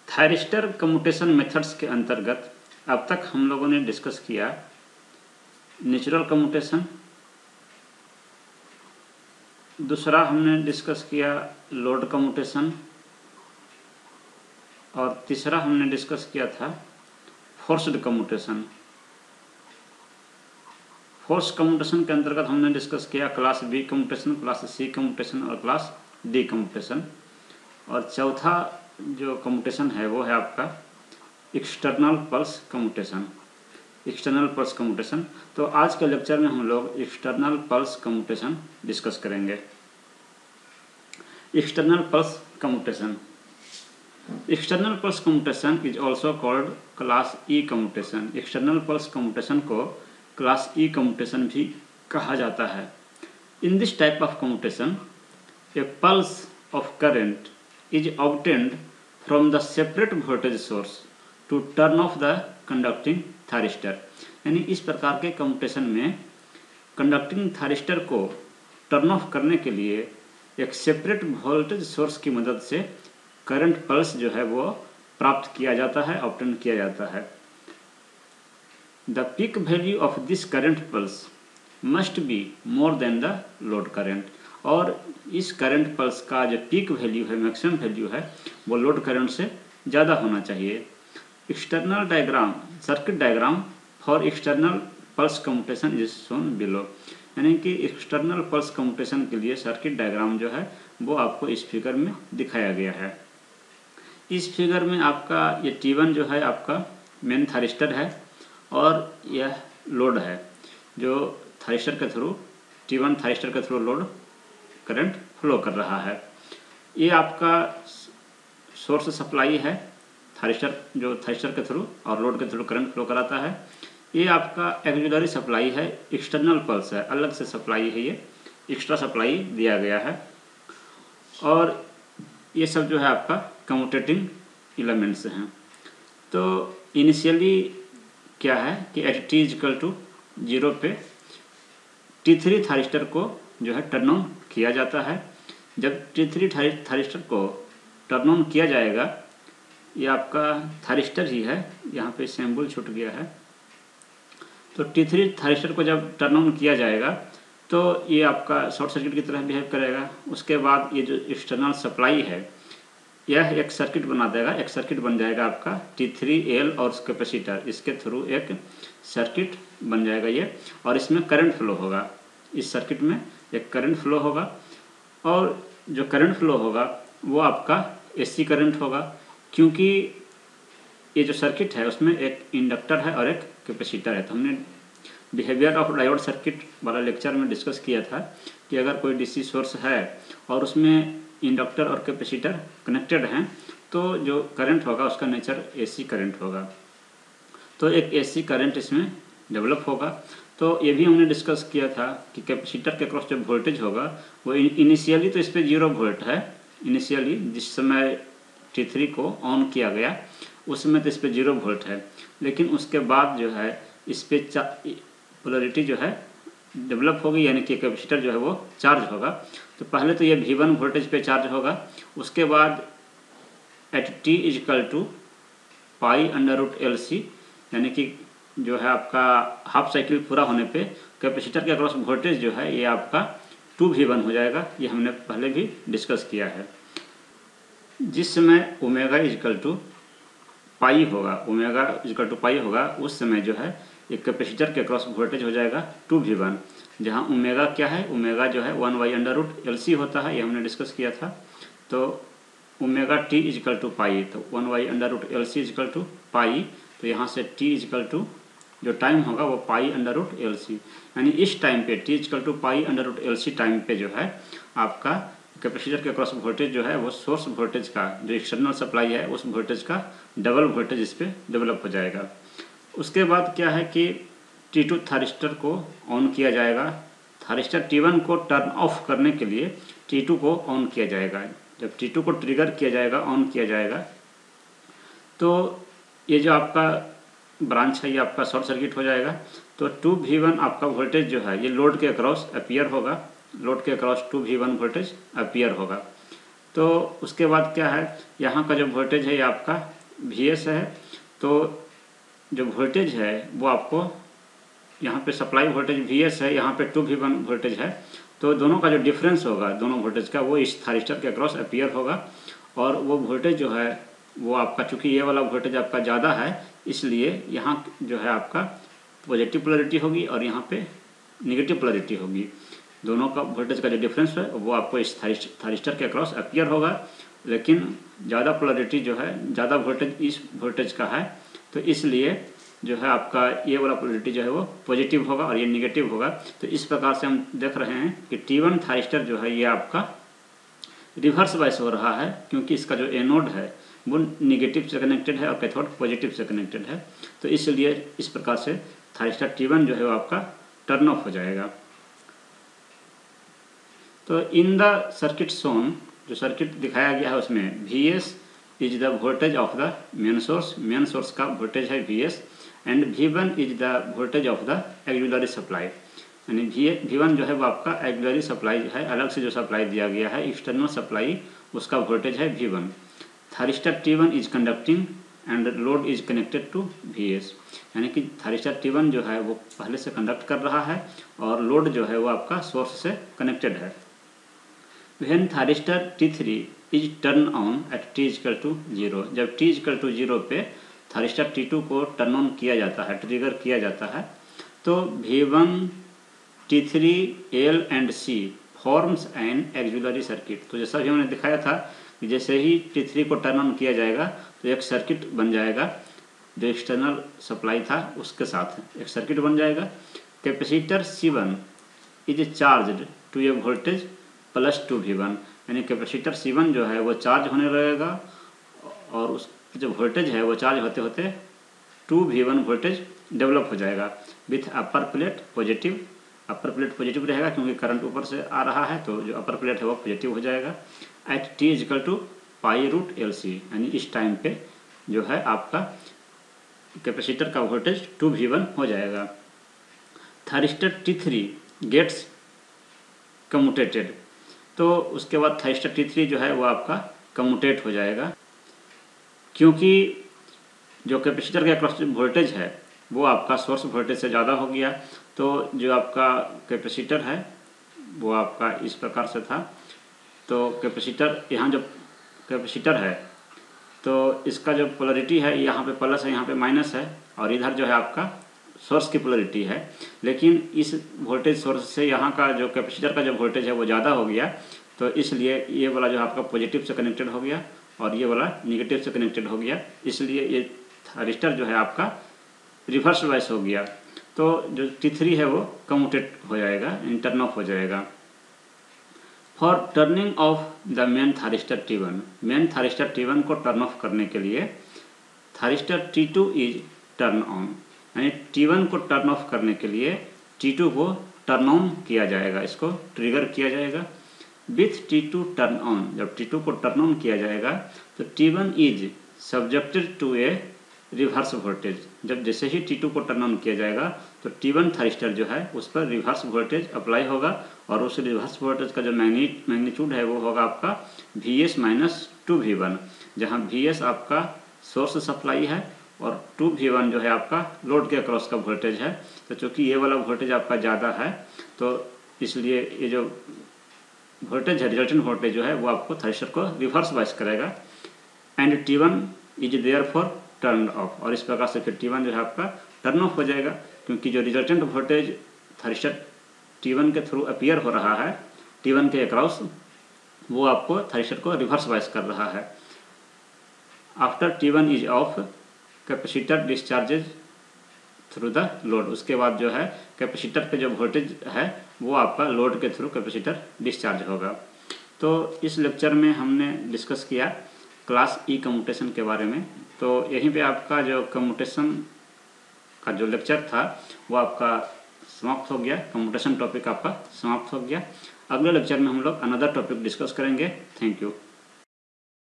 Thyristor commutation methods के अंतर्गत अब तक हम लोगों ने डिस्कस किया नेचुरल कम्यूटेशन, दूसरा हमने डिस्कस किया लोड कम्यूटेशन और तीसरा हमने डिस्कस किया था फोर्स्ड कम्यूटेशन। फोर्स कम्यूटेशन के अंतर्गत हमने डिस्कस किया class B commutation, class C commutation और क्लास डी कम्यूटेशन। और चौथा जो कम्यूटेशन है वो है आपका external pulse commutation. External pulse commutation, तो आज के लेक्चर में हम लोग एक्सटर्नल पल्स कम्यूटेशन डिस्कस करेंगे। External pulse commutation, external pulse commutation is also called class E commutation. External pulse commutation को क्लास ई कम्यूटेशन भी कहा जाता है। In this type of commutation a pulse of current is obtained from the separate voltage source to turn off the conducting thyristor। यानी इस प्रकार के commutation में कंडक्टिंग थायरिस्टर को टर्न ऑफ करने के लिए एक सेपरेट वोल्टेज सोर्स की मदद से करंट पल्स जो है वो प्राप्त किया जाता है, ऑब्टेन किया जाता है। The peak value of this current pulse must be more than the load current, और इस करंट पल्स का जो पीक वैल्यू है, मैक्सिमम वैल्यू है, वो लोड करंट से ज़्यादा होना चाहिए। External diagram, circuit diagram for external pulse commutation is shown below. यानी कि एक्सटर्नल पल्स कम्यूटेशन के लिए सर्किट डायग्राम जो है वो आपको इस फिगर में दिखाया गया है। इस फिगर में आपका ये T1 जो है आपका मेन थायरिस्टर है और यह लोड है जो थायरिस्टर के थ्रू, T1 थायरिस्टर के थ्रू लोड करंट फ्लो कर रहा है। ये आपका सोर्स सप्लाई है, थायरिस्टर जो थायरिस्टर के थ्रू और लोड के थ्रू करंट फ्लो कराता है। ये आपका एक्सिलरी सप्लाई है, एक्सटर्नल पल्स है, अलग से सप्लाई है, ये एक्स्ट्रा सप्लाई दिया गया है। और ये सब जो है आपका कम्यूटेटिंग एलिमेंट्स हैं। तो इनिशियली क्या है कि एट टी इक्वल टू 0 पे T3 थायरिस्टर को जो है टर्न ऑन किया जाता है। जब T3 थायरिस्टर को टर्न ऑन किया जाएगा, ये आपका थायरिस्टर ही है, यहाँ पे सिंबल छूट गया है। तो T3 थायरिस्टर को जब टर्न ऑन किया जाएगा तो ये आपका शॉर्ट सर्किट की तरह बिहेव करेगा। उसके बाद ये जो एक्सटर्नल सप्लाई है यह एक सर्किट बना देगा, एक सर्किट बन जाएगा आपका T3L और कैपेसिटर, इसके थ्रू एक सर्किट बन जाएगा ये, और इसमें करंट फ्लो होगा। इस सर्किट में एक करंट फ्लो होगा और जो करंट फ्लो होगा वो आपका एसी करंट होगा, क्योंकि ये जो सर्किट है उसमें एक इंडक्टर है और एक कैपेसिटर है। तो हमने बिहेवियर ऑफ डायोड सर्किट वाला लेक्चर में डिस्कस किया था कि अगर कोई डीसी सोर्स है और उसमें इंडक्टर और कैपेसिटर कनेक्टेड हैं तो जो करंट होगा उसका नेचर एसी करंट होगा। तो एक एसी करंट इसमें डेवलप होगा। तो ये भी हमने डिस्कस किया था कि कैपेसिटर के क्रॉस जो वोल्टेज होगा वो इनिशियली तो इस पर 0 वोल्ट है। इनिशियली जिस समय T3 को ऑन किया गया उस समय तो इस पर 0 वोल्ट है, लेकिन उसके बाद जो है इस पर पोलरिटी जो है डेवलप होगी, यानी कि कैपेसिटर जो है वो चार्ज होगा। तो पहले तो ये V1 वोल्टेज पे चार्ज होगा, उसके बाद eight T equal to π√LC, यानी कि जो है आपका हाफ साइकिल पूरा होने पे कैपेसिटर के अक्रॉस वोल्टेज जो है ये आपका 2V1 हो जाएगा। ये हमने पहले भी डिस्कस किया है। जिस समय ओमेगा इक्वल टू पाई होगा, ओमेगा इक्वल टू पाई होगा, उस समय जो है एक कैपेसिटर के अक्रॉस वोल्टेज हो जाएगा 2V1, जहाँ ओमेगा क्या है, ओमेगा जो है 1/√LC होता है, ये हमने डिस्कस किया था। तो ओमेगा T इक्वल टू पाई, तो 1/√LC इक्वल टू पाई, तो यहाँ से T इक्वल टू जो टाइम होगा वो π√LC, यानी इस टाइम पे T equal to π√LC time पे जो है आपका कैपेसिटर के क्रॉस वोल्टेज जो है वो सोर्स वोल्टेज का जो एक्सटर्नल सप्लाई है उस वोल्टेज का डबल वोल्टेज इस पर डेवलप हो जाएगा। उसके बाद क्या है कि T2 थायरिस्टर को ऑन किया जाएगा। थायरिस्टर T1 को टर्न ऑफ करने के लिए T2 को ऑन किया जाएगा। जब T2 को ट्रिगर किया जाएगा, ऑन किया जाएगा, तो ये जो आपका ब्रांच है ये आपका शॉर्ट सर्किट हो जाएगा। तो 2V1 आपका वोल्टेज जो है ये लोड के अक्रॉस अपीयर होगा, लोड के अक्रॉस 2V1 वोल्टेज अपीयर होगा। तो उसके बाद क्या है, यहाँ का जो वोल्टेज है ये आपका Vs है, तो जो वोल्टेज है वो आपको यहाँ पे सप्लाई वोल्टेज Vs है, यहाँ पे 2V1 वोल्टेज है, तो दोनों का जो डिफरेंस होगा दोनों वोल्टेज का वो इस थारिस्टर के अक्रॉस अपीयर होगा। और वो वोल्टेज जो है वो आपका, चूँकि ये वाला वोल्टेज आपका ज़्यादा है इसलिए यहाँ जो है आपका पॉजिटिव पोलरिटी होगी और यहाँ पे निगेटिव पोलरिटी होगी। दोनों का वोल्टेज का जो डिफरेंस है वो आपको इस थारिस्टर के अक्रॉस अपीयर होगा, लेकिन ज़्यादा पोलरिटी जो है, ज़्यादा वोल्टेज इस वोल्टेज का है, तो इसलिए जो है आपका ये वाला पोलरिटी जो है वो पॉजिटिव होगा और ये निगेटिव होगा। तो इस प्रकार से हम देख रहे हैं कि T1 थारिस्टर जो है ये आपका रिवर्स वाइस हो रहा है, क्योंकि इसका जो एनोड है वो निगेटिव से कनेक्टेड है और कैथोड पॉजिटिव से कनेक्टेड है। तो इसलिए इस प्रकार से थारिस्टर T1 जो है वो आपका टर्न ऑफ हो जाएगा। तो इन द सर्किट शोन, जो सर्किट दिखाया गया है उसमें Vs is the voltage of the main source का वोल्टेज है Vs, and V1 is the voltage of the axillary supply, यानी V1 जो है वो आपका एक्सिलरी सप्लाई है, अलग से जो सप्लाई दिया गया है एक्सटर्नल सप्लाई, उसका वोल्टेज है V1। Thyristor T1 is conducting and load is connected to Vs, यानी कि थारिस्टर T1 जो है वो पहले से कंडक्ट कर रहा है और लोड जो है वो आपका सोर्स से कनेक्टेड है। When thyristor T3 is turn on at t equal to 0, जब t इक्वल टू 0 पे थारिस्टर T2 को टर्न ऑन किया जाता है, ट्रिगर किया जाता है, तो V1 T3 L and C forms an axillary circuit. तो जैसा भी हमने दिखाया था कि जैसे ही T3 को टर्न ऑन किया जाएगा तो एक सर्किट बन जाएगा, जो एक्सटर्नल सप्लाई था उसके साथ एक सर्किट बन जाएगा। Capacitor C1 is charge to a voltage plus 2V1, यानी कैपेसिटर C1 जो है वो चार्ज होने लगेगा और उस जो वोल्टेज है वो चार्ज होते होते 2V1 वोल्टेज डेवलप हो जाएगा with upper plate positive. Upper plate positive रहेगा क्योंकि करंट ऊपर से आ रहा है, तो जो अपर प्लेट है वो पॉजिटिव हो जाएगा eight t equal to π√LC, यानी इस टाइम पे जो है आपका कैपेसिटर का वोल्टेज 2V1 हो जाएगा। थारिस्टर T3 गेट्स कम्यूटेटेड, तो उसके बाद थारिस्टर T3 जो है वो आपका कम्यूटेट हो जाएगा, क्योंकि जो कैपेसिटर के अक्रॉस वोल्टेज है वो आपका सोर्स वोल्टेज से ज़्यादा हो गया। तो जो आपका कैपेसिटर है वो आपका इस प्रकार से था, तो कैपेसिटर, यहाँ जो कैपेसिटर है तो इसका जो पोलरिटी है यहाँ पे प्लस है, यहाँ पे माइनस है, और इधर जो है आपका सोर्स की पोलरिटी है, लेकिन इस वोल्टेज सोर्स से यहाँ का जो कैपेसिटर का जो वोल्टेज है वो ज़्यादा हो गया, तो इसलिए ये वाला जो आपका पॉजिटिव से कनेक्टेड हो गया और ये वाला निगेटिव से कनेक्टेड हो गया, इसलिए ये थारिस्टर जो है आपका रिवर्स वाइस हो गया। तो जो T3 है वो कम्यूटेट हो जाएगा, टर्न ऑफ हो जाएगा। For turning of the main thyristor T1, main thyristor T1 को टर्न ऑफ करने के लिए thyristor T2 is turn on, यानी T1 को टर्न ऑफ करने के लिए T2 को टर्न ऑन किया जाएगा, इसको ट्रिगर किया जाएगा विथ T2 टर्न ऑन। जब T2 को टर्न ऑन किया जाएगा तो T1 is subjected to a reverse voltage. जब जैसे ही T2 को टर्न ऑन किया जाएगा तो T1 थारिस्टर जो है उस पर रिवर्स वोल्टेज अप्लाई होगा और उस रिवर्स वोल्टेज का जो मैग्नीट्यूड है वो होगा आपका Vs माइनस 2V1, जहाँ Vs आपका सोर्स सप्लाई है और 2V1 जो है आपका लोड के अक्रॉस का वोल्टेज है। तो चूँकि ये वाला वोल्टेज आपका ज़्यादा है तो इसलिए ये जो वोल्टेज है, रिजल्टेंट वोल्टेज जो है वो आपको थारिस्टर को रिवर्स वाइस करेगा and T1 is therefore turn off, और इस प्रकार से फिर T1 जो है आपका टर्न ऑफ हो जाएगा, क्योंकि जो रिजल्टेंट वोल्टेज थारिस्टर T1 के थ्रू अपीयर हो रहा है T1 के अक्रॉस, वो आपको थारिस्टर को रिवर्स वाइस कर रहा है। After T1 is off capacitor discharges through the load, उसके बाद जो है कैपेसिटर पे जो वोल्टेज है वो आपका लोड के थ्रू कैपेसिटर डिस्चार्ज होगा। तो इस लेक्चर में हमने डिस्कस किया क्लास ई कम्यूटेशन के बारे में। तो यहीं पे आपका जो कम्यूटेशन का जो लेक्चर था वो आपका समाप्त हो गया, कम्यूटेशन टॉपिक आपका समाप्त हो गया। अगले लेक्चर में हम लोग अनदर टॉपिक डिस्कस करेंगे। Thank you.